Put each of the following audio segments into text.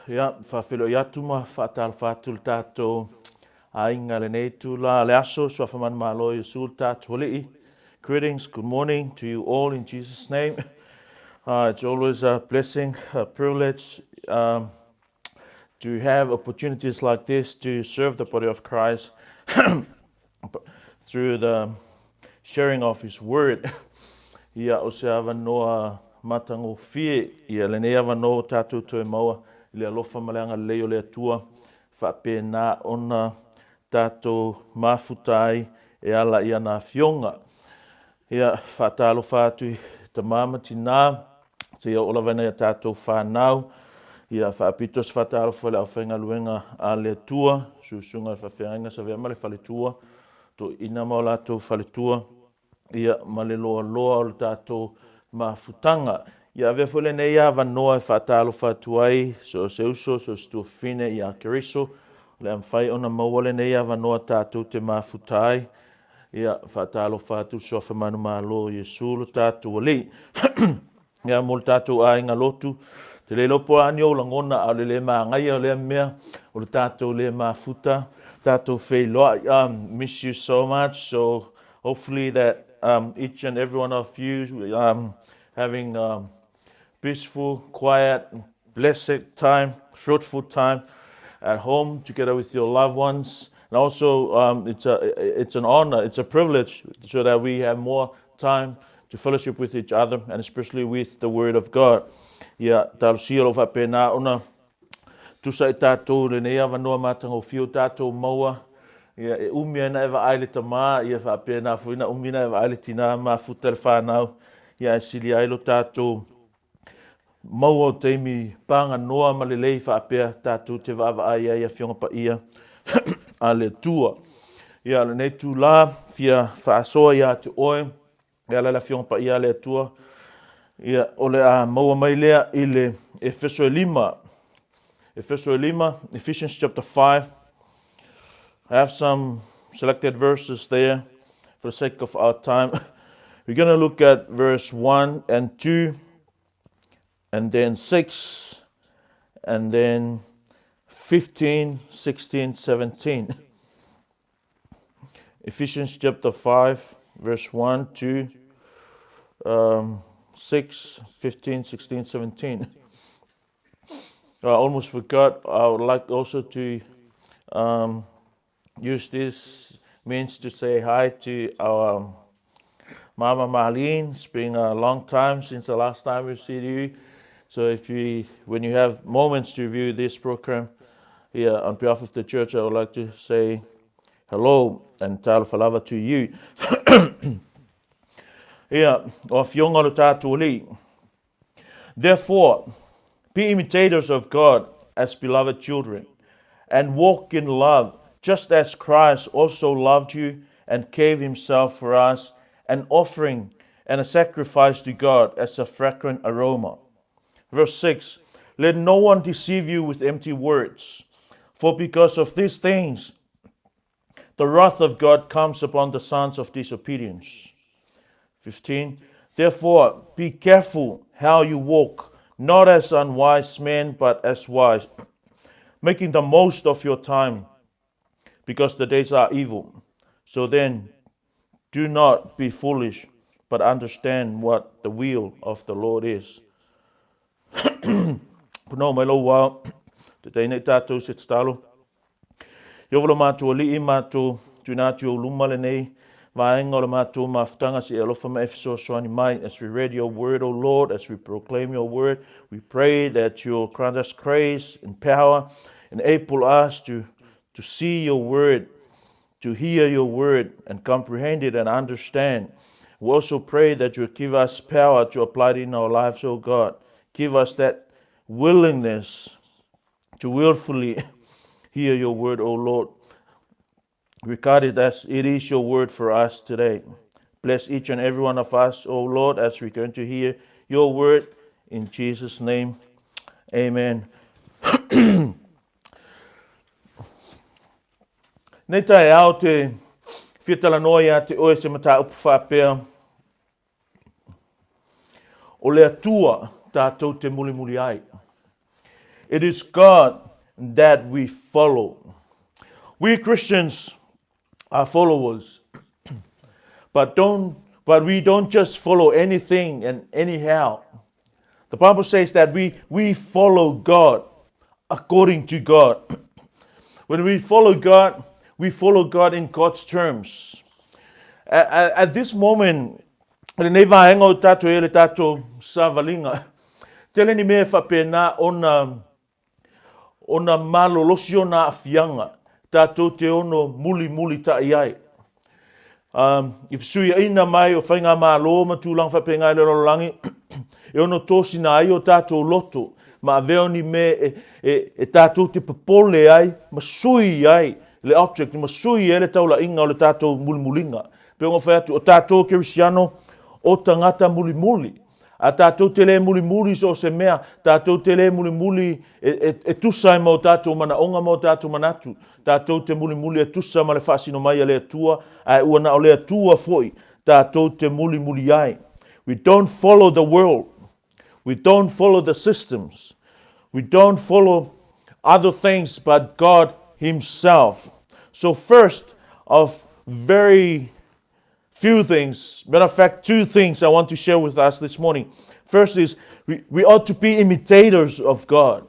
Ia, whawhelo i atuma, whaatal whātul tātou ainga le nei tūla le aso, so whaman malo i sul tātou holei. Greetings, good morning to you all in Jesus' name. It's always a blessing, a privilege to have opportunities like this to serve the body of Christ through the sharing of His Word. Ia o se awa noa matango fie, ia le nei awa no tātou toi maua, le alofa maleanga leo le atua, whape nā ona tātou mafutai e ala ia nā fionga. Ia whatalo whātui ta mama tina, te ia olavena ia tātou whanau, ia whapitos whatalo whale au whenga luenga a le atua, susunga whawhenga sa vea male whale tua, to ina maula tātou whale tua, ia male loa loa o le tātou mafutanga. Ia vea fwele nei awa noa e whaatalo whatuai, so se uso, so stu fine i a keriso, le am whai ona mawale nei awa noa tātou te mafutai, ia whaatalo whatu so whamanu malo Yesu lo tātou ali. Ia mol tātou a inga lotu, te le lopo anio la ngona a le ngai o le mea, o le tātou le mafuta, tātou whei loa, miss you so much, so hopefully that each and every one of you having peaceful, quiet, blessed time, fruitful time at home together with your loved ones. And also, it's an honor, it's a privilege, so that we have more time to fellowship with each other, and especially with the Word of God. Ia talo siro fa pena ona tusa i tātou le nei awa noa mātango whio tātou maua. Ia e umia na ewa aile ta mā, ia wha pena fuina umia na ewa aile tina mā futa le whanau. Ia e sili ailo tātou maua o teimi panga noa ma le lei whaapea tātou te wawa ai ai a whionga pa ia a le tua. Ia le nei tū la, fia whaasoa ia te oe, ia le whionga pa ia le tua. Ia ole a maua mai lea i le Efeso 5. Efeso 5, Ephesians chapter 5. I have some selected verses there for the sake of our time. We're going to look at verse 1 and 2. And then 6, and then 15, 16, 17. Ephesians chapter 5, verse 1, 2, 6, 15, 16, 17. I almost forgot, I would like also to use this means to say hi to our Mama Marlene. It's been a long time since the last time we've seen you. So when you have moments to review this program, here on behalf of the church, I would like to say hello and talo falava to you. Here, o fionga lo tātou li. Therefore, be imitators of God as beloved children, and walk in love, just as Christ also loved you and gave himself for us, an offering and a sacrifice to God as a fragrant aroma. Verse 6, let no one deceive you with empty words, for because of these things, the wrath of God comes upon the sons of disobedience. 15, therefore be careful how you walk, not as unwise men, but as wise, making the most of your time, because the days are evil. So then, do not be foolish, but understand what the will of the Lord is. Puno mai lo wa te teinei tātou se talo. Iovolo mātou li I mātou tunātou luma le nei vaenga o le mātou mawhtanga si alofa ma Efeso soani mai. As we read your word, O Lord, as we proclaim your word, we pray that you'll grant us grace and power, enable us to see your word, to hear your word and comprehend it and understand. We also pray that you'll give us power to apply it in our lives, O God. Give us that willingness to willfully hear your word, O Lord. Regard it as it is your word for us today. Bless each and every one of us, O Lord, as we're going to hear your word. In Jesus' name, amen. Nei tae au te whitalanoia te oe se mata upu whapea. O le atua tātou te muli muli ai. It is God that we follow. We Christians are followers, but we don't just follow anything and anyhow. The Bible says that we follow God according to God. When we follow God in God's terms. At this moment, le vaenga o tato ele tato savalinga. Tele ni me whapena ona malolosio na afianga. Tato te ono muli ta iai. If sui ina mai o whainga malo matulang whapenga ele rolangi. E ono tosi na ai o tato loto. Ma veo ni me e tato te papole ai. Ma sui ai. Le object. Ma sui ele taula inga o le tato mulimulinga. Pe o whaiatu o tato Kirisiano o tangata muli. A tātou te le muli so se mea, tātou te le muli e tusai mo tātou mana onga mo tātou manatu. Tātou te muli e tusa ma le whaasino mai a le atua, a ua na o le atua foi, tātou te muli ai. We don't follow the world. We don't follow the systems. We don't follow other things but God Himself. So first of very few things, matter of fact, two things I want to share with us this morning. First is, we ought to be imitators of God.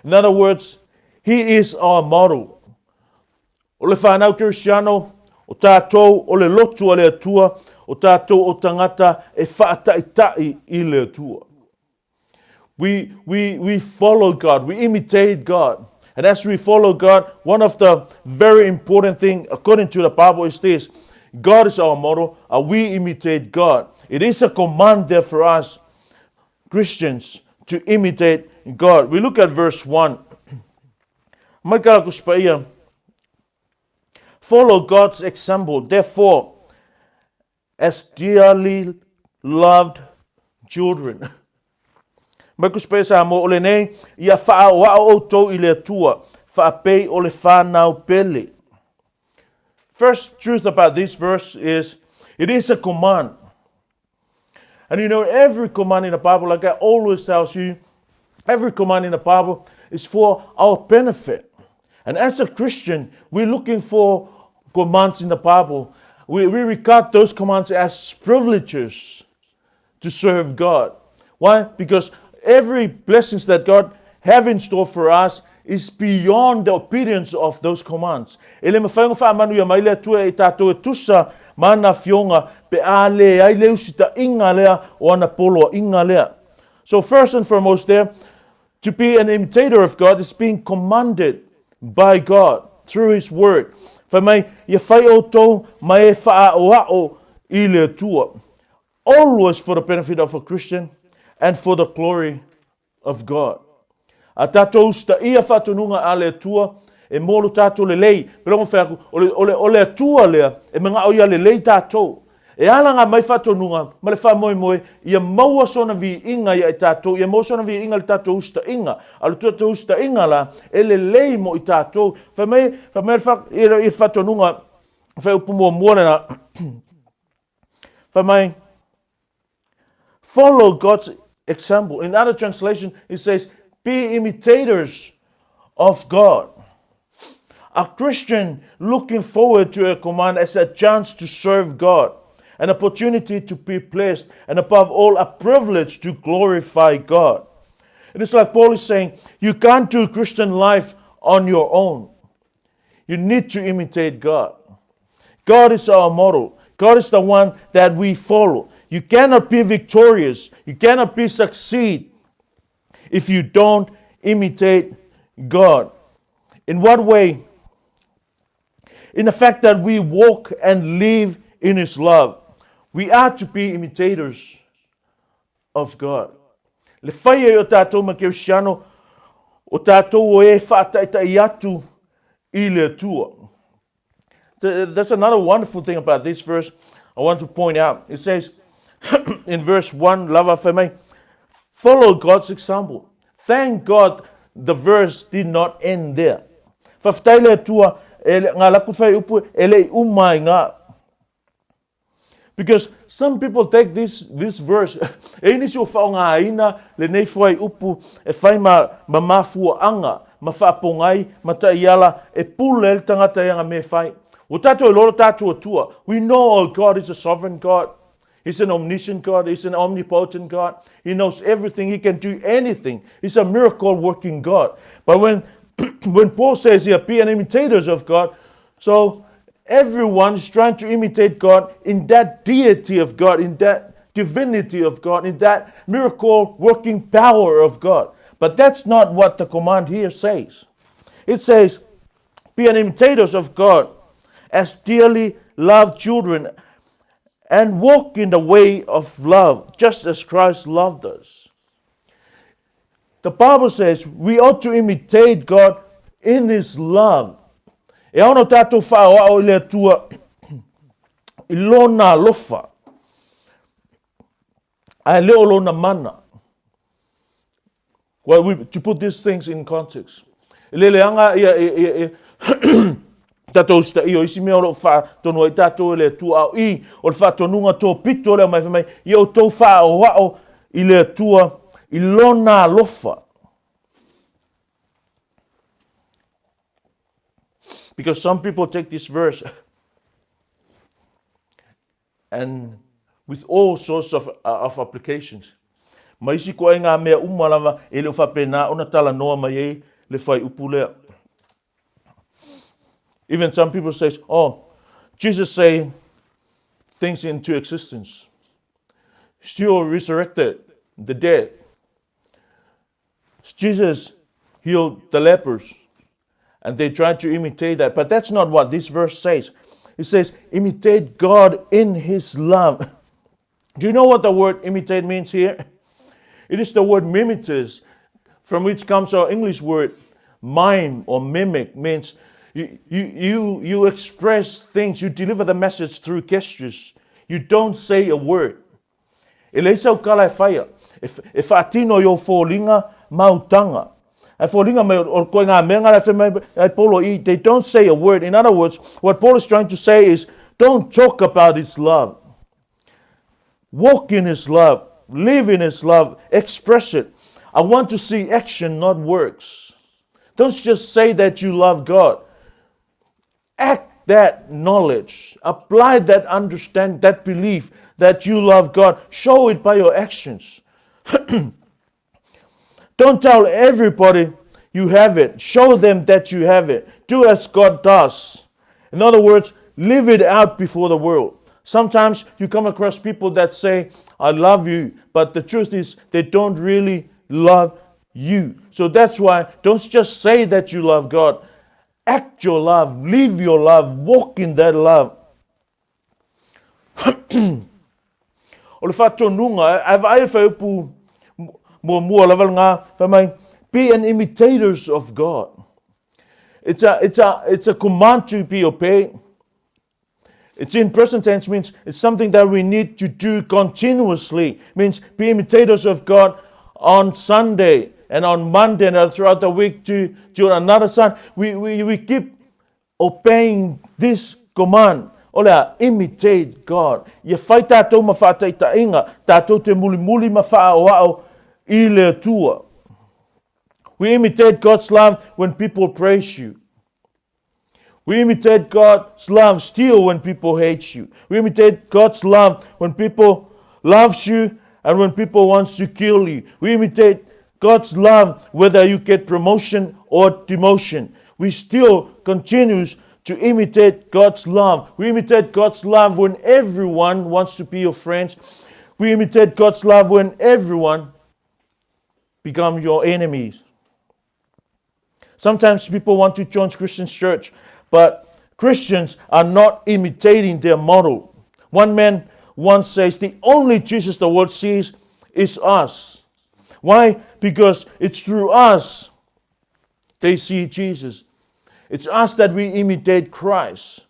In other words, He is our model. O le whanau Kirisiano, o tātou o le lotu o le atua, o tātou o tangata e whaataitai I le atua. We follow God, we imitate God. And as we follow God, one of the very important things, according to the Bible, is this. God is our model, we imitate God. It is a command there for us, Christians, to imitate God. We look at verse 1. Follow God's example, therefore, as dearly loved children. Makuspeya mo ole nei ia faa wa o to ile tua fa pei ole fa nau pele. First truth about this verse is, it is a command. And you know, every command in the Bible, like I always tell you, every command in the Bible is for our benefit. And as a Christian, we're looking for commands in the Bible. We regard those commands as privileges to serve God. Why? Because every blessings that God have in store for us is beyond the obedience of those commands. Ele mawhaingo whaamanu ia mai lea tua e tātou e tusa mana fionga pe a lea ai leu sita inga lea o ana polo inga lea. So first and foremost there, to be an imitator of God is being commanded by God through His Word. Whamai ia whai o tau mai e wha o ao I lea tua. Always for the benefit of a Christian and for the glory of God. A tātou sta ia whatonunga a le tua, e mōlu tātou le lei, pero whaku, o le tua lea, e mga o ia le lei tātou. E alanga mai whatonunga, ma le wha ia maua sona vi inga ia e tātou, ia maua sona vi inga le tātou usta inga. Alu tātou usta inga la, e le lei mo I tātou. Whamei I whatonunga, whai upu mua muore na. Whamei, follow God's example. In other translation, it says, be imitators of God. A Christian looking forward to a command as a chance to serve God, an opportunity to be blessed, and above all, a privilege to glorify God. It is like Paul is saying, you can't do Christian life on your own. You need to imitate God. God is our model. God is the one that we follow. You cannot be victorious. You cannot be succeed if you don't imitate God. In what way? In the fact that we walk and live in His love. We are to be imitators of God. Le whaia o tātou ma Kirisiano, o tātou o e whaataitai atu I le tua. That's another wonderful thing about this verse I want to point out. It says in verse 1, lava whamei, follow God's example. Thank God the verse did not end there. Whaftai le tua, ngā laku whai upu, ele umai ngā. Because some people take this verse, e nisi o whaongaina, le nei whai upu, e whai ma mafua anga, ma whaapongai, ma taiala, e pule el tangata ianga me whai. O tātou e loro tātou atua. We know God is a sovereign God. He's an omniscient God. He's an omnipotent God. He knows everything. He can do anything. He's a miracle working God. But when Paul says here, be an imitators of God, so everyone is trying to imitate God in that deity of God, in that divinity of God, in that miracle working power of God. But that's not what the command here says. It says, be an imitators of God as dearly loved children, and walk in the way of love, just as Christ loved us. The Bible says we ought to imitate God in His love. E ono tātou whaoao I lea tua I lona lofa. Ai leo lona mana. Well, to put these things in context. Leleanga ia tātou sta i o isi mea o lo wha tonu ai tātou le tua au I o le wha tonunga tō pito leo mai whamai I o tō wha o wao I le tua I lona lofa. Because some people take this verse and with all sorts of applications. Ma isi ko ai ngā mea umalawa e leo whapena ona tala noa mai ei le whai upu lea. Even some people say, oh, Jesus say things into existence. Still resurrected the dead. Jesus healed the lepers. And they tried to imitate that. But that's not what this verse says. It says, imitate God in His love. Do you know what the word imitate means here? It is the word mimetis, from which comes our English word mime or mimic. Means you express things, you deliver the message through gestures. You don't say a word. If atino yo fōlinga mautanga. They don't say a word. In other words, what Paul is trying to say is, don't talk about His love. Walk in His love. Live in His love. Express it. I want to see action, not words. Don't just say that you love God. Act that knowledge. Apply that understanding, that belief that you love God. Show it by your actions. Don't tell everybody you have it. Show them that you have it. Do as God does. In other words, live it out before the world. Sometimes you come across people that say, I love you, but the truth is they don't really love you. So that's why don't just say that you love God. Act your love. Live your love. Walk in that love. O le whatonunga, ai whaupu mua level ngā, be an imitators of God. It's a command to be obeyed. It's in present tense, means it's something that we need to do continuously. Means be imitators of God on Sunday and on Monday and throughout the week to another Sunday. We keep obeying this command. Ola, imitate God. Ia whai tātou ma whātai ta inga, tātou te muli ma whaoao I le tua. We imitate God's love when people praise you. We imitate God's love still when people hate you. We imitate God's love when people loves you and when people wants to kill you. We imitate God's love whether you get promotion or demotion. We still continues to imitate God's love. We imitate God's love when everyone wants to be your friends. We imitate God's love when everyone become your enemies. Sometimes people want to join Christian church, but Christians are not imitating their model. One man once says, the only Jesus the world sees is us. Why? Because it's through us they see Jesus. It's us that we imitate Christ.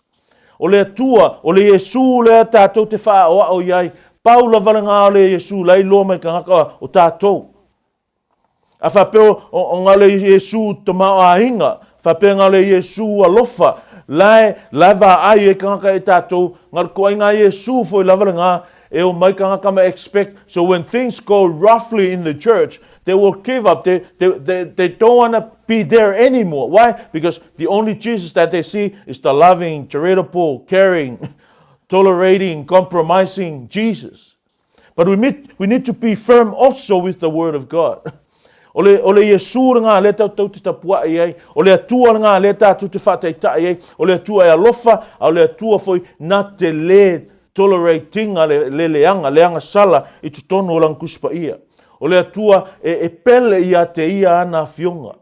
O le tua, o le Yesu le tātou te whaoa o iai, paula valanga o le Yesu, lai loa mai ka haka o tātou. A whapeo o ngā le Yesu te mao a hinga, whapeo ngā le Yesu a lofa, Lai va ai e kanga e tātou, ngar ko inga Yesu foi lava nga, e o mai kanga kama expect. So when things go roughly in the church, they will give up. They don't want to be there anymore. Why? Because the only Jesus that they see is the loving, charitable, caring, tolerating, compromising Jesus. But we need to be firm also with the Word of God. Ole Yesu nga le tau te tapua ai, ole atua nga le tatu te whataita ai, ole atua e alofa, ole atua foi na te le tolerating le leanga sala I tu tono o lang kuspa ia. Ole atua e pele ia te ia ana fionga.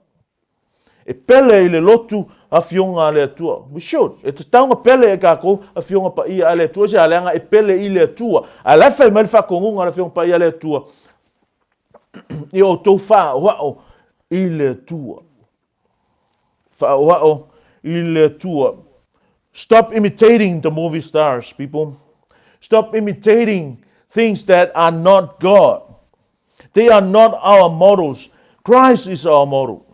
E pele I le lotu a fionga le atua. We should. E te taunga pele e kako a fionga pa ia le atua. Se aleanga e pele I le atua. A lefa I mele whakongunga le fionga pa ia le atua. I o tau whao I le atua. Whao I le atua. Stop imitating the movie stars, people. Stop imitating things that are not God. They are not our models. Christ is our model.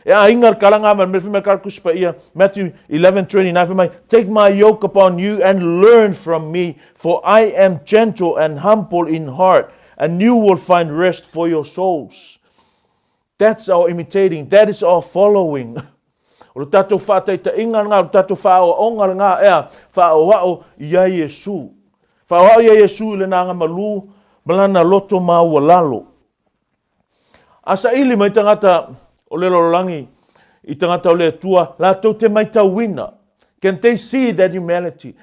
Matthew 11:29. Take my yoke upon you and learn from me, for I am gentle and humble in heart, and you will find rest for your souls. That's our imitating. That is our following. O tatou whāteita inga ngā, o tatou whaoonga ngā ea, whaoao ia Yesu. Whaoao ia Yesu le nanga malu, malana loto maua lalo. Asa ili mai tangata o le lorangi, I tangata o le tua, la tau te mai tauina. Can they see that humanity?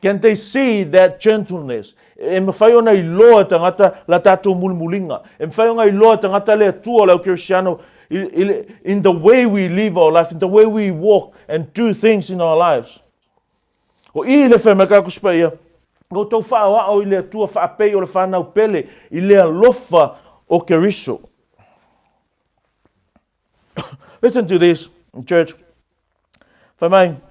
Can they see that gentleness? E mawhai ona I loa tangata la tatou mulmulinga. E mawhai ona I loa tangata le tua lau Cristiano, in the way we live our life, in the way we walk and do things in our lives. O I le whamaka kuspa ia, o tau whaoao I le tua whaapei o le whanau pele, I le alofa o keriso. Listen to this, church. And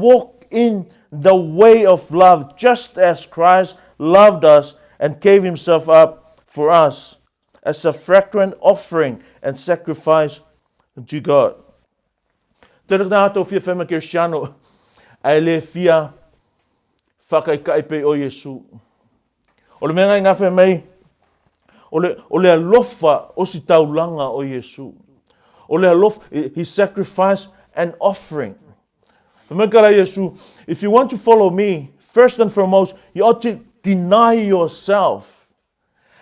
walk in the way of love, just as Christ loved us and gave himself up for us as a fragrant offering and sacrifice to God. Tērnātou fia whema Cristiano, ai le fia whakaikai o Yesu. O le mea ngā whemei, o le alofa o si taulanga o Yesu. O le alofa, he sacrificed an offering. Whamekara Yesu, if you want to follow me, first and foremost, you ought to deny yourself.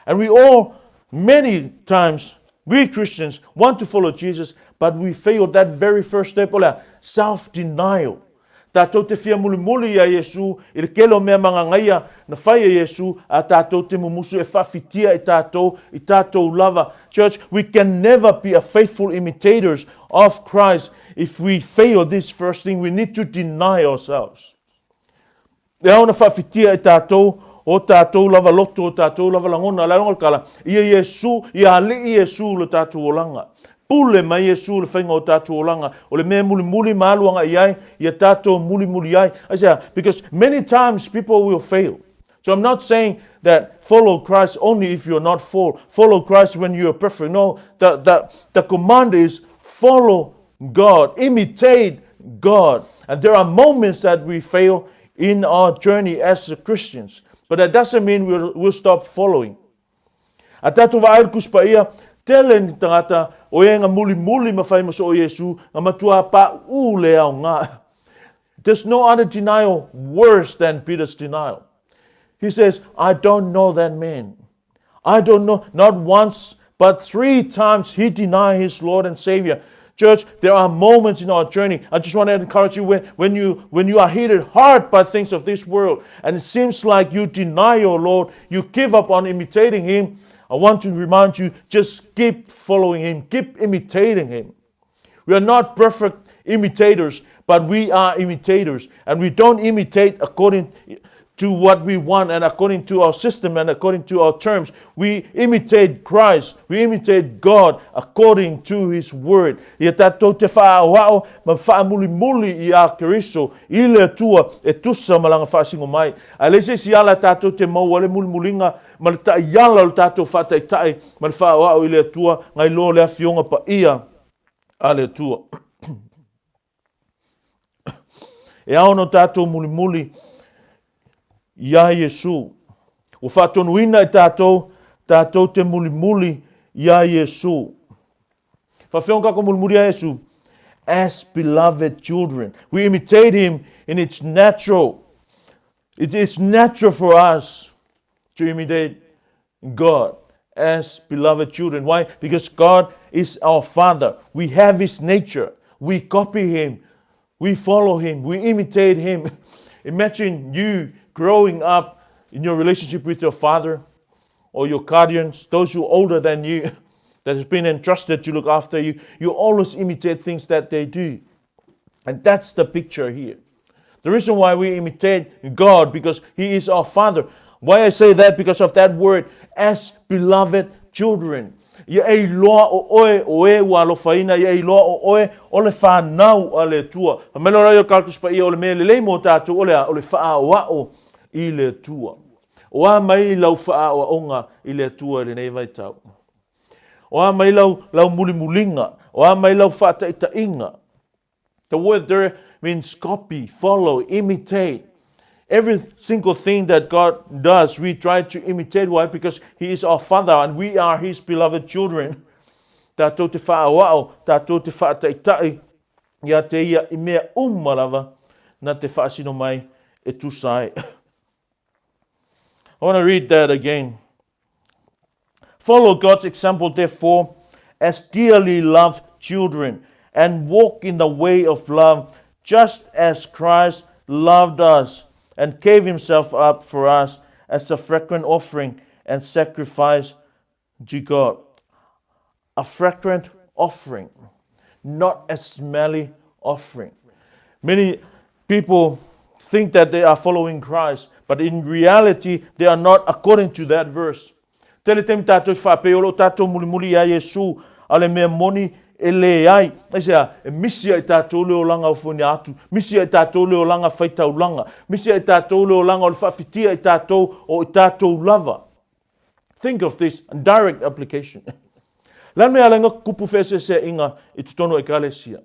And we all, many times, we Christians want to follow Jesus, but we fail that very first step, self-denial. Tātou te whia muli a Yesu, I le kelo mea mga ngaia, na whai a Yesu, a tātou te mumusu e whawhitia I tātou lava. Church, we can never be a faithful imitators of Christ if we fail this first thing. We need to deny ourselves. E au na whawhitia I tātou, o tātou lava loto, o tātou lava langona, la ronga kala, ia Yesu, ia ali Yesu le tātou olanga. Pule mai Yesu le whainga o tātou olanga, o le mea muli maaluanga iai, ia tātou muli ai. I say, because many times people will fail. So I'm not saying that follow Christ only if you're not full. Follow Christ when you're perfect. No, the command is follow God, imitate God. And there are moments that we fail in our journey as Christians. But that doesn't mean we'll stop following. A tātou wa'air kuspa ia, tele ni tangata, o e ngā muli mawhai maso o Yesu, ngā matua pa u le au ngā. There's no other denial worse than Peter's denial. He says, I don't know that man. I don't know, not once, but 3 times he denied his Lord and Savior. Church, there are moments in our journey. I just want to encourage you when you are hit hard by things of this world, and it seems like you deny your Lord, you give up on imitating him. I want to remind you, just keep following him, keep imitating him. We are not perfect imitators, but we are imitators, and we don't imitate according to what we want and according to our system and according to our terms. We imitate Christ. We imitate God according to his word. Ia tātou te whaawao, ma whaamuli I a Keriso, I le tua e tusa malanga whaasingo mai. A lese si ala tātou te mau ale mulimulinga, ma le ta iala o tātou whaataitai, ma le whaawao I le tua, ngai lo le afionga pa ia a le tua. E ao no tātou muli ia Iesu. O whātonuina e tātou te muli ia Iesu. Whawhionga ko muli ia Iesu. As beloved children. We imitate him in its natural. It is natural for us to imitate God as beloved children. Why? Because God is our Father. We have his nature. We copy him. We follow him. We imitate him. Imagine you growing up in your relationship with your father or your guardians, those who are older than you, that has been entrusted to look after you. You always imitate things that they do. And that's the picture here. The reason why we imitate God, because he is our Father. Why I say that? Because of that word, as beloved children. Ia ei loa o e wa lo faina, ia ei loa o le whanau a le tua. A melora i o kalkus pa ia o le mele le mo tātou o le wha wao i le tua. O a mai lau wha o onga i le tua le nei vai tau. O a mai lau mulinga. O a mai lau wha ta inga. The word there means copy, follow, imitate. Every single thing that God does, we try to imitate. Why? Because he is our Father and we are his beloved children. Tātou te whaawao, tātou te whaataitai, ia te ia I mea umarawa na te whaasino mai e tusai. I want to read that again. Follow God's example, therefore, as dearly loved children, and walk in the way of love, just as Christ loved us and gave himself up for us as a fragrant offering and sacrifice to God. A fragrant offering, not a smelly offering. Many people think that they are following Christ, but in reality, they are not according to that verse. Tele tem tātou whapeolo, tātou muli a Iesu, ale mea moni e le ai. Eisea, e misia I tātou leo langa o funi atu. Misia I tātou leo langa whaitau langa. Misia I tātou leo langa o le whawhitia I tātou o I tātou lava. Think of this, a direct application. Lan me ala inga kupu whese se inga I tutono e kalesia.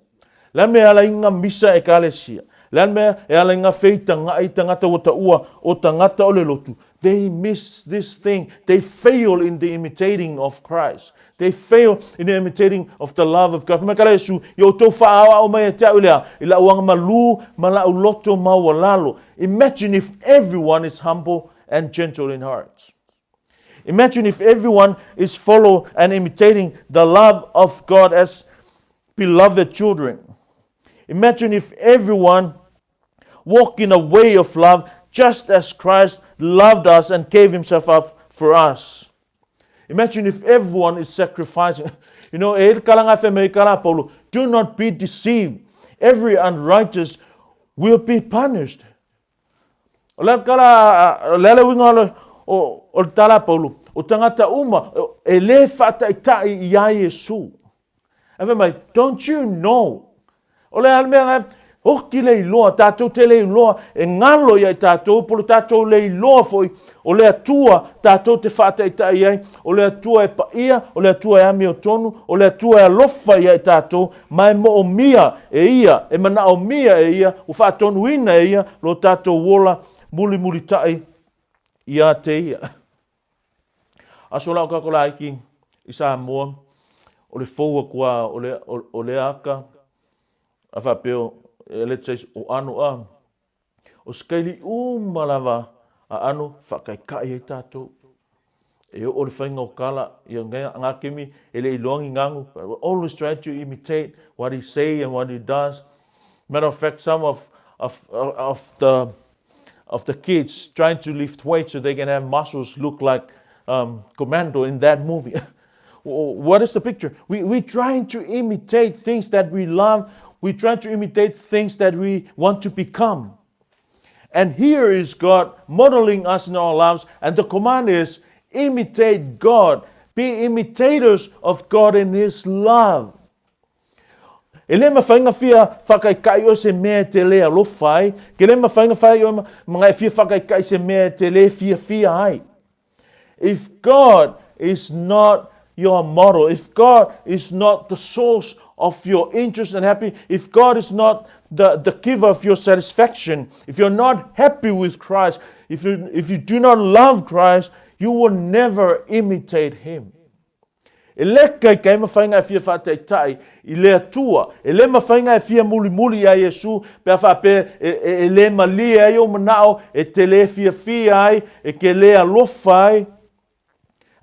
Lan me ala inga misa e kalesia. Lan me ala inga wheita nga I tangata o ta ua o tangata o le lotu. They miss this thing. They fail in the imitating of Christ. They fail in the imitating of the love of God. Makala Yesu, yo tau whaawa o mai te ulea, ila uang malu, mala uloto mawalalo. Imagine if everyone is humble and gentle in heart. Imagine if everyone is follow and imitating the love of God as beloved children. Imagine if everyone walk in a way of love just as Christ loved us and gave himself up for us. Imagine if everyone is sacrificing. You know, do not be deceived. Every unrighteous will be punished. Don't you know? Hoki lei loa, tātou te lei loa, e ngalo ia tātou, polo tātou lei loa foi, o lea tua, tātou te whātaitai ai, o lea tua e paia, o lea tua e ami o tonu, o lea tua e alofa ia tātou, mai mo o mia e ia, e mana o mia e ia, o whātonu ina e ia, lo tātou wola, muli tai, ia te ia. Aso lau kakola iki, isa mua, o le foua kua, o le aka, a whapeo, let's say o anu a o skaili malava a anu whakaikai e tātou e o le whainga o kala I ngā kemi e le ilongi ngangu. We always try to imitate what he say and what he does. Matter of fact, some of the kids trying to lift weights so they can have muscles look like Commando in that movie. What is the picture? We're trying to imitate things that we love. We try to imitate things that we want to become. And here is God modeling us in our lives. And the command is, imitate God. Be imitators of God in his love. E le mawhainga whia whakaikai o se mea te lea lofai. Ke le mawhainga whai o mga whia whakaikai se mea te le whia ai. If God is not your model, if God is not the source of your interest and happiness, if God is not the giver of your satisfaction, if you're not happy with Christ, if you do not love Christ, you will never imitate Him. E le kai mawhainga e fia whataitai, i le atua, e le mawhainga e fia muli a Yesu, pe whape e le malia i o manao, e te le fia ai, e ke le alofa ai,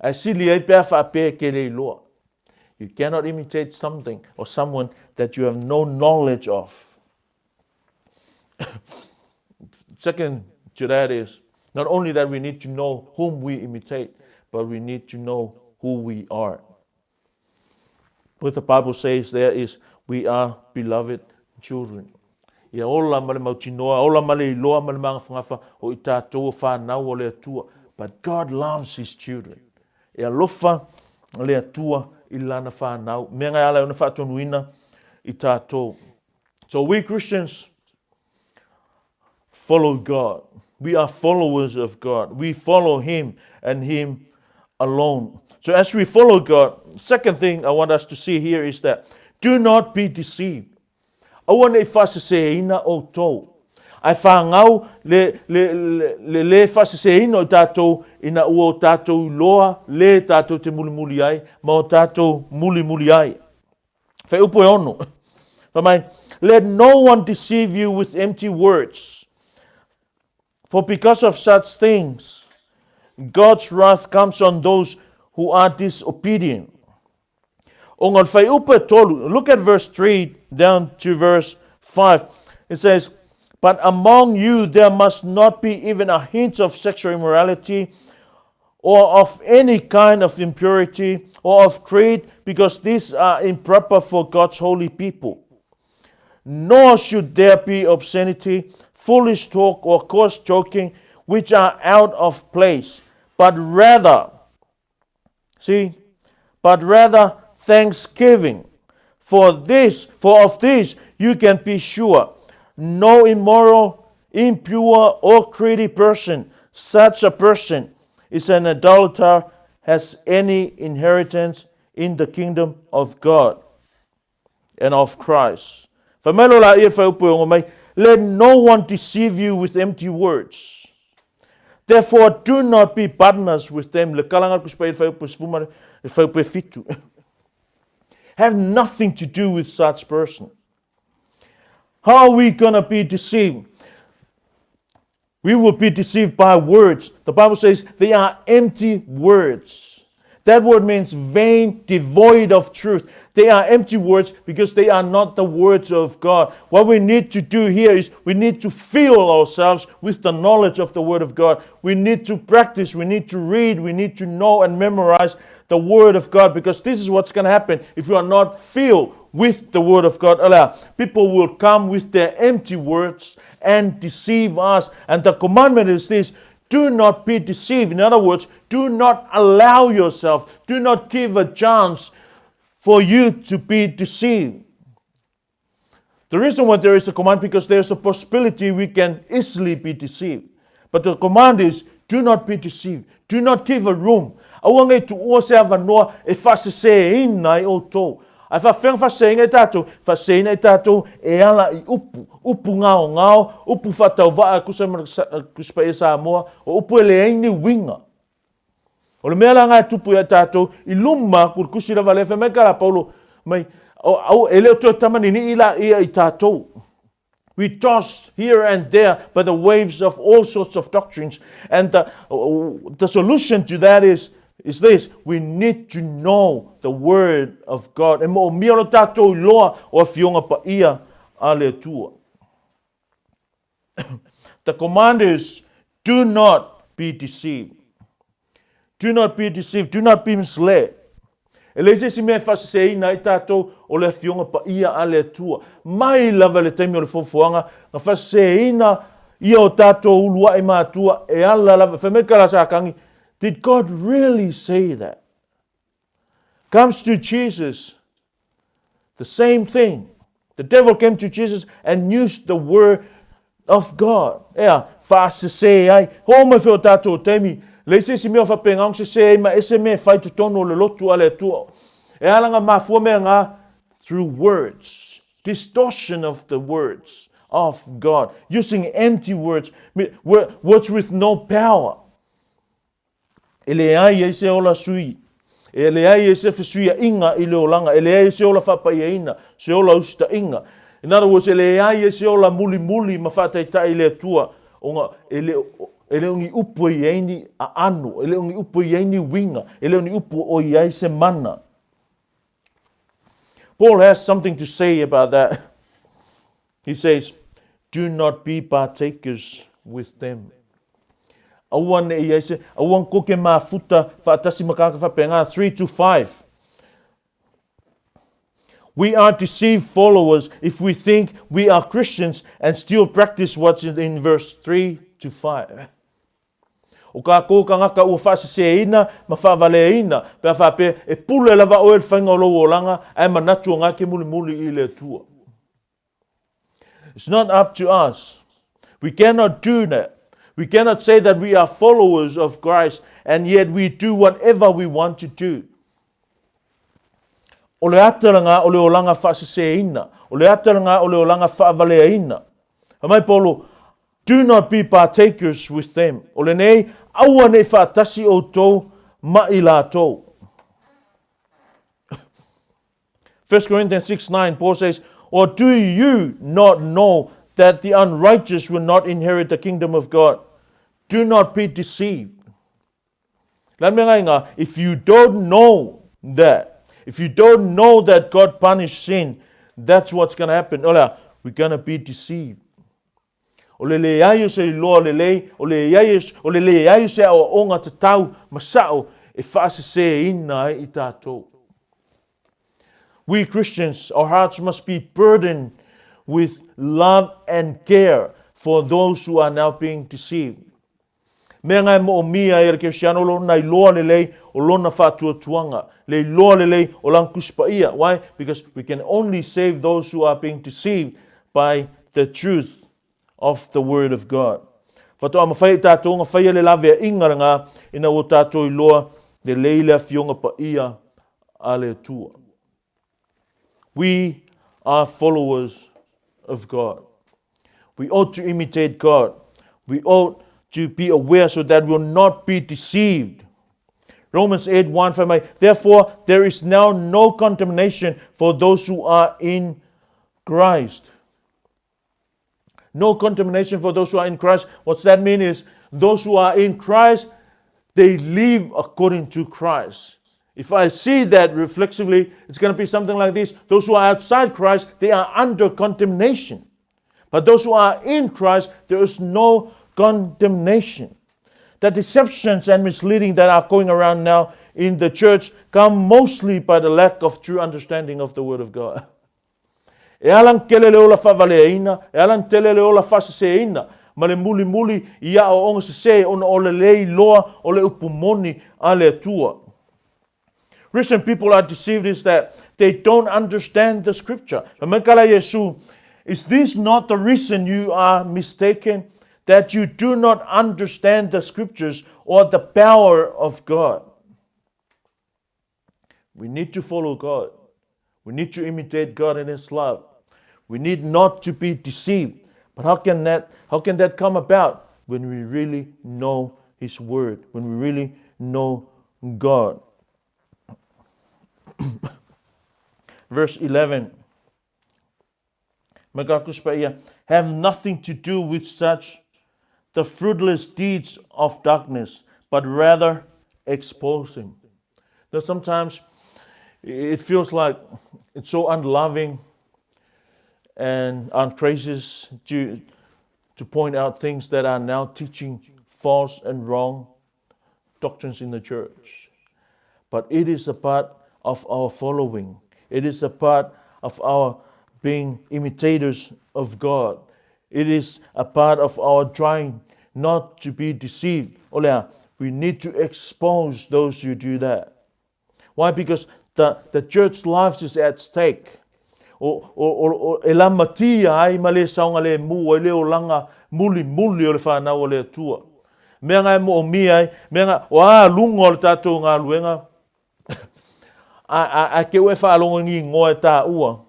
a sili ai pe whape ke le iloa. You cannot imitate something or someone that you have no knowledge of. Second to that is, not only that we need to know whom we imitate, but we need to know who we are. What the Bible says there is, we are beloved children. Ia ola male mautinoa, ola male iloa male mga whangafa, o i tātou whanau o le atua. But God loves His children. Ia lofa le atua i lana whanau. Mea ngai ala una whātonuina i tātou. So we Christians follow God. We are followers of God. We follow Him and Him alone. So as we follow God, second thing I want us to see here is that do not be deceived. I want to whaseseina o tō. Ai whangau le whaseseina o tātou ina ua o tātou loa, le tātou te muli ai, ma o tātou muli ai. Whai upo e ono. Whamai, let no one deceive you with empty words. For because of such things, God's wrath comes on those who are disobedient. Look at verse 3 down to verse 5. It says, but among you there must not be even a hint of sexual immorality or of any kind of impurity or of greed, because these are improper for God's holy people. Nor should there be obscenity, foolish talk, or coarse joking, which are out of place, but rather thanksgiving. For of this you can be sure, no immoral, impure, or greedy person, such a person is an idolater, has any inheritance in the kingdom of God and of Christ. Let no one deceive you with empty words. Therefore, do not be partners with them. Have nothing to do with such person. How are we going to be deceived? We will be deceived by words. The Bible says they are empty words. That word means vain, devoid of truth. They are empty words because they are not the words of God. What we need to do here is we need to fill ourselves with the knowledge of the Word of God. We need to practice, we need to read, we need to know and memorize the Word of God, because this is what's going to happen if you are not filled with the Word of God. People will come with their empty words and deceive us. And the commandment is this: do not be deceived. In other words, do not allow yourself, do not give a chance for you to be deceived. The reason why there is a command, because there's a possibility we can easily be deceived. But the command is, do not be deceived. Do not give a room. Awangai tu o se avanoa e whasese ina i o tō. Ai whawhenga whaseinga i tātou, whaseina i tātou e ala i upu ngao, upu whatau waa kuspa e Samoa, o upu ele eini winga. O le mea la ngai tupu ia tātou, i luma kurkusira walewe, mai kara Paulo, mai, au ele o tō tamanini ila ia i tātou. We toss here and there by the waves of all sorts of doctrines. And the solution to that is this: we need to know the Word of God. E mo mia no tātou loa o fionga pa ia ale tua. The command is, do not be deceived. Do not be deceived. Do not be misled. E leise si mea whaseseina i tātou o le fionga pa ia ale tua. Mai lava le taimi o le fofuanga, na whaseseina ia o tātou ulua i mātua, e ala lava, whamekara sa kangi. Did God really say that? Comes to Jesus, the same thing. The devil came to Jesus and used the word of God. Ea, whasesei ai, ho me whio tātou taimi, leise si mea whapengang se se ma ese me whai tu tono le lotu ale tua. E alanga mafua mea ngā, through words. distortion of the words of God, using empty words, words with no power. Ele ai e se ola sui, ele ai e se fesuia inga i leo langa, ele ai e se ola whapaia se ola usta inga. In other words, ele ai e se ola muli ma whataitai le tua, onga ele ungi upo i eini a anu, ele ungi upo i eini winga, ele ungi upo o i ai se mana. Paul has something to say about that. He says, do not be partakers with them. Awan e ia se, awan koke mafuta whaatasi makaka whapenga 3-5. We are deceived followers if we think we are Christians and still practice what's in verse 3-5. O ka ko ka ngaka ua whaaseseina, ma whaavaleina, pia whape e pule lava oe whainga o loo langa, ai manatu o ngake muli i le tua. It's not up to us. We cannot do that. We cannot say that we are followers of Christ and yet we do whatever we want to do. O le ataranga o le olanga whaaseseina, o le ataranga o le olanga whaavaleina. Hamai Paulo, do not be partakers with them. O le nei, aua ne whaatasi o tō mai la tō. 1 Corinthians 6:9, Paul says, or do you not know that the unrighteous will not inherit the kingdom of God? Do not be deceived. If you don't know that, if you don't know that God punished sin, that's what's going to happen. We're going to be deceived. O le leaio se loa le lei, o le leaio se o onga te tau masao e whaase se ina i tātou. We Christians, our hearts must be burdened with love and care for those who are now being deceived. Mea ngai mo o mia e ke siano lona I loa le lei o lona whātua tuanga. Le loa le lei o lang kuspaia. Why? Because we can only save those who are being deceived by the truth of the Word of God. Whatoa mawhai tātou ngā whaia le lawe ingaranga ina o tātou I loa le leila fionga pa ia a le tua. We are followers of God. We ought to imitate God. We ought to be aware so that we will not be deceived. Romans 8:1, therefore there is now no condemnation for those who are in Christ. No condemnation for those who are in Christ. What's that mean is those who are in Christ, they live according to Christ. If I see that reflexively, it's going to be something like this. Those who are outside Christ, they are under condemnation. But those who are in Christ, there is no condemnation. The deceptions and misleading that are going around now in the church come mostly by the lack of true understanding of the Word of God. E alang kele le ola whavaleina, e alang tele le ola whaseseina, ma le muli ia o onga se ona o le lei loa o le upumoni a le tua. Recent people are deceived is that they don't understand the scripture. Is this not the reason you are mistaken? That you do not understand the scriptures or the power of God. We need to follow God. We need to imitate God in His love. We need not to be deceived. But how can that come about? When we really know His Word, when we really know God. Verse 11. Have nothing to do with such the fruitless deeds of darkness, but rather expose him. Now sometimes it feels like it's so unloving and ungracious to point out things that are now teaching false and wrong doctrines in the church. But it is a part of our following. It is a part of our being imitators of God. It is a part of our trying not to be deceived. We need to expose those who do that. Why? Because the church life is at stake. O e la matia ai ma le saunga le mu le o langa muli o le whanau o le tua. Mea ngai mo o mi ai, mea ngai o a lunga o le tātou ngā luenga. A ke ue whaalonga ngi ngoe tā ua.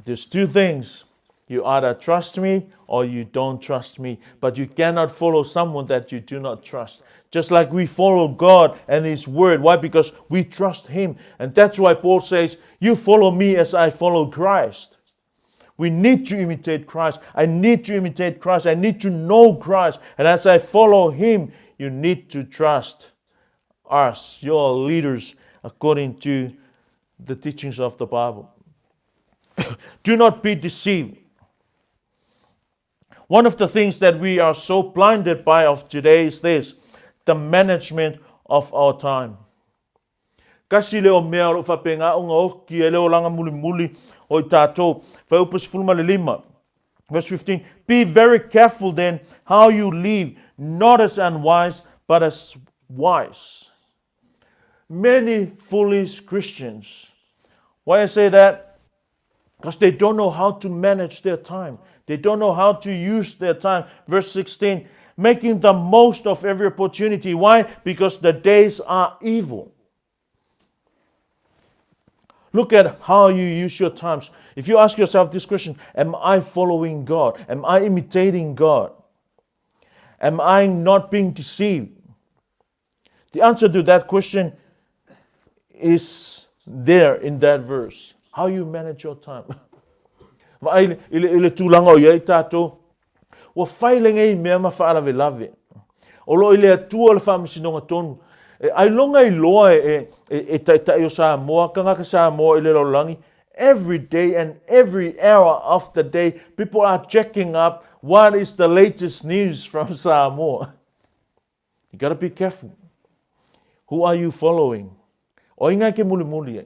There's two things. You either trust me or you don't trust me. But you cannot follow someone that you do not trust. Just like we follow God and His Word. Why? Because we trust Him. And that's why Paul says, you follow me as I follow Christ. We need to imitate Christ. I need to imitate Christ. I need to know Christ. And as I follow Him, you need to trust us, your leaders, according to the teachings of the Bible. Do not be deceived. One of the things that we are so blinded by of today is this, the management of our time. Kasi leo mea o whapenga o ngā oki e leo langa muli muli o I tātou. Whaupus fulma le lima. Verse 15, be very careful then how you live, not as unwise, but as wise. Many foolish Christians. Why I say that? Because they don't know how to manage their time. They don't know how to use their time. Verse 16, making the most of every opportunity. Why? Because the days are evil. Look at how you use your times. If you ask yourself this question, am I following God? Am I imitating God? Am I not being deceived? The answer to that question is there in that verse. How you manage your time. Ile tūlanga o iei tātou. Wa whailenga I mea ma whaarawe lawe. O lo ile atua le whaamisinonga tonu. Ai longa I loa e tai o Samoa. Ka ngaka Samoa ile lo langi. Every day and every hour of the day, people are checking up what is the latest news from Samoa. You got to be careful. Who are you following? O inga ke muli muli e.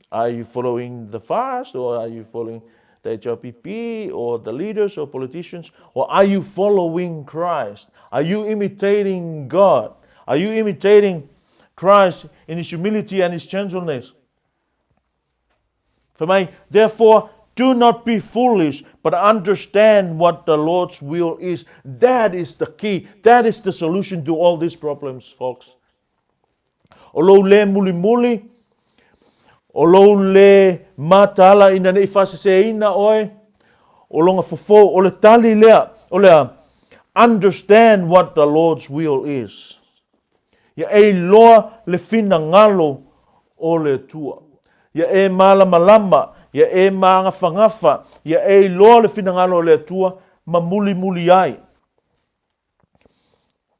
Are you following the fast, or are you following the HRPP or the leaders or politicians? Or are you following Christ? Are you imitating God? Are you imitating Christ in His humility and His gentleness? For me, therefore, do not be foolish, but understand what the Lord's will is. That is the key. That is the solution to all these problems, folks. Olo le muli muli, o lo le matala ina nei whasese ina oe, o longa fofo, o le tali lea, o lea, understand what the Lord's will is. Ia e loa le fina ngalo o le tua. Ia e malama lama, ia e maangafa ngafa, ia e loa le fina ngalo o le tua, ma muli muli ai.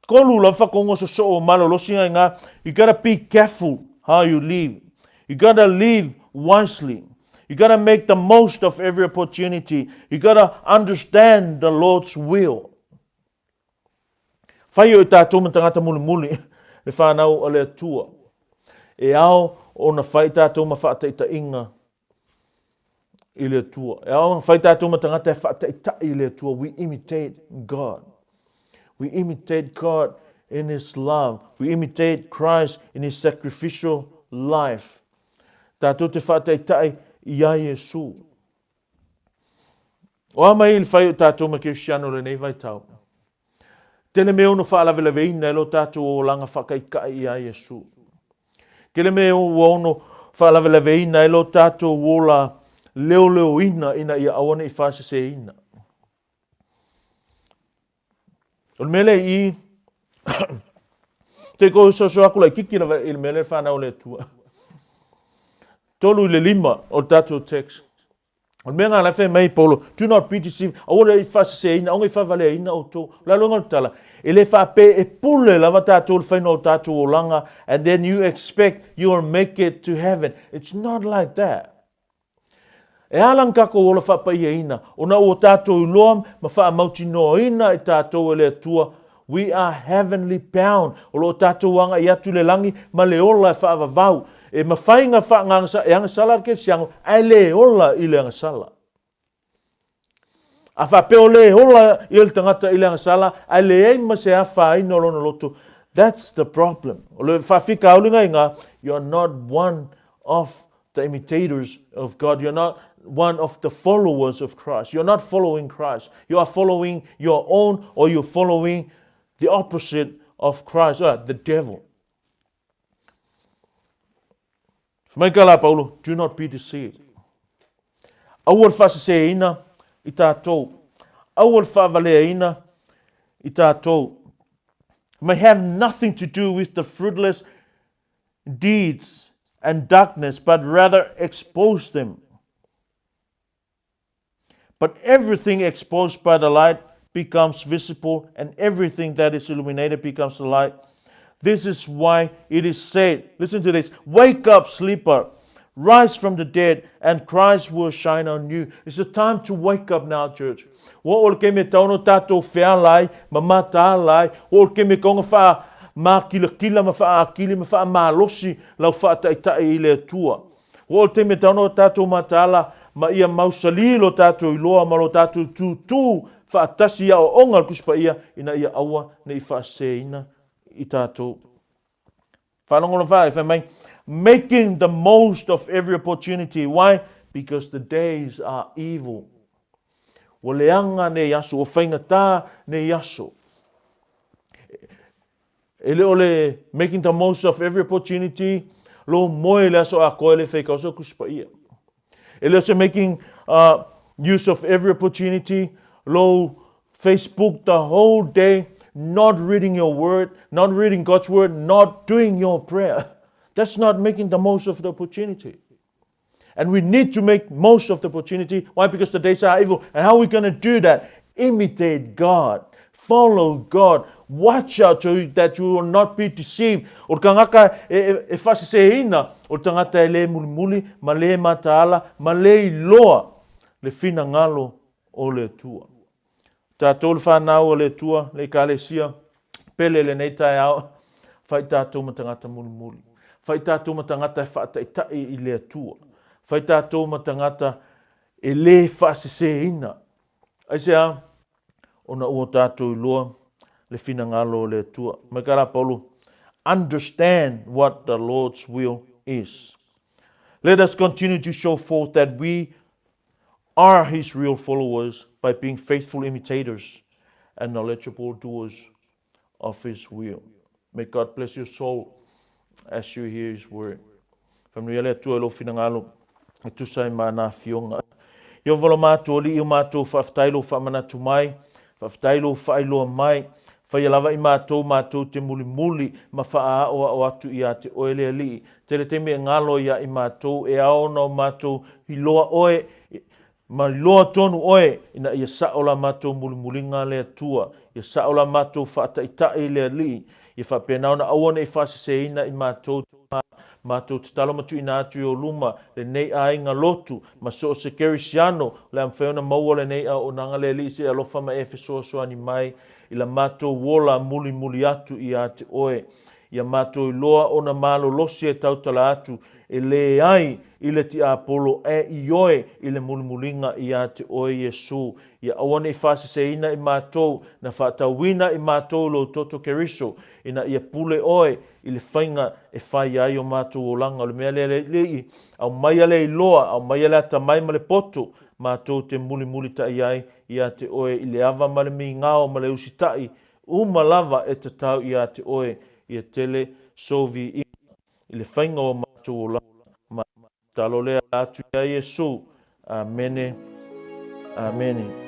Kolu la whakongo so o malo losinga ngā, you gotta be careful how you live. You gotta live wisely. You gotta make the most of every opportunity. You gotta understand the Lord's will. Whai o tātou ma tangata muli muli, le whanau o le atua. E ao o na whai tātou ma whaataita inga I le atua. E ao na whai tātou ma tangata e whaataita I le atua. We imitate God. We imitate God in His love. We imitate Christ in His sacrificial life. Tātou te whaataitai I a Yesu. O amai il whai o tātou ma Cristiano le nei vai tau. Tele meo no whaalawe ina lo tātou o langa whakaikai I a Yesu. Kele meo ono whaalawe ina lo tātou o la leo leo ina I awane I whasese ina. O mele I te ko so aku lai kiki la il mele whanau le tua. Tolu le lima o tātou text. O mea ngā lawhi mai Paulo, do not be deceived. A ora I whasese ina, onge whawale ina o tō. La longa tala. E le whape e pule lava tātou whaino o tātou o langa, and then you expect you will make it to heaven. It's not like that. E alang kako o la whapai e ina. O na o tātou loam, ma wha mauti no ina I tātou e le atua. We are heavenly bound. O lo tātou wanga I atu le langi, ma le ola e whaavavau. E mawhainga whaangangsa e anga sala ke siango, ai le ola I le anga sala. A whapeo le ola I le tangata I le anga sala, ai le eima se a whaino lona loto. That's the problem. O le whawhika aulinga inga, you're not one of the imitators of God. You're not one of the followers of Christ. You're not following Christ. You are following your own, or you're following the opposite of Christ, the devil. Maikala Paulo, do not be deceived. Aua whaaseseina I tātou. Aua whaavaleina I tātou. May have nothing to do with the fruitless deeds and darkness, but rather expose them. But everything exposed by the light becomes visible, and everything that is illuminated becomes the light. This is why it is said, listen to this, wake up, sleeper, rise from the dead, and Christ will shine on you. It's the time to wake up now, church. Wo ol ke me tauno tatou whea lai, ma mata lai, wo ol ke me konga wha ma kila ma wha akili, ma wha ma losi, lau wha taitai I le tua. Wo ol te me tauno tatou matala, ma ia mausalilo tatou iloa, ma lo tatou tu whaatasi ia o onga kuspa ia, ina ia aua na I whaaseina I tātou. Whanongono wha, if I may, making the most of every opportunity. Why? Because the days are evil. O leanga ne yaso, o whaingata ne yaso. Ele ole making the most of every opportunity, lo moe le aso a koe le whaikausa kuspa ia. Ele also making use of every opportunity, lo Facebook the whole day, not reading your word, not reading God's word, not doing your prayer. That's not making the most of the opportunity. And we need to make most of the opportunity. Why? Because the days are evil. And how are we going to do that? Imitate God. Follow God. Watch out so that you will not be deceived. O kangaka e whasesehina, o tangata e le mulimuli, ma le mataala, ma le iloa, le fina ngalo o le tua. Tātou le whanau o le tua, le kalesia, pele le nei tai au, whai tātou matangata mulimuli. Whai tātou matangata e whaataitai I le tua. Whai tātou matangata e le whasesehina. Aisea, ona ua tātou iloa, le fina ngalo le tua. Makara Paulo, understand what the Lord's will is. Let us continue to show forth that we are His real followers by being faithful imitators and knowledgeable doers of His will. May God bless your soul as you hear His word. From le tua lo fina ngalo, e tusai mana fionga. Yo volo mātou li I mātou whaftailo whamana tu mai, whaftailo whailoa mai, whaialawa I mātou te muli ma wha o atu I a te oele li. Tere te me ngalo ia I mātou e aona o mātou I loa oe, ma loa tonu oe, ina ia saola mātou muli ngā lea tua, ia saola mātou whaataitai lea li, ia whapenauna awane I whaseseina I mātou te talo matu ina atu o luma, le nei a inga lotu, ma so se kerisiano, le amwheona maua le nei a o nanga le li se alofa ma Efeso soani mai, ila mātou wola muli atu I a te oe, ia mātou iloa ona malo losi e tautala atu, e le ai I le ti apolo e I oe I le mulimulinga I a te oe Yesu. Ia awane I whaseseina I mātou, na whaatawina I mātou lo toto keriso, ina ia pule oe I le whainga e whai ai o mātou o langa, le mea lei, au mai ale iloa, au mai ale ata mai ma le poto, mātou te muli ta ai I a te oe, I le ava ma le mi ngao ma le usitai, lava e te tau I a te oe, I a tele sovi I le whainga o mātou o langa. Talo lea atu ia Yesu. Amene. Amene.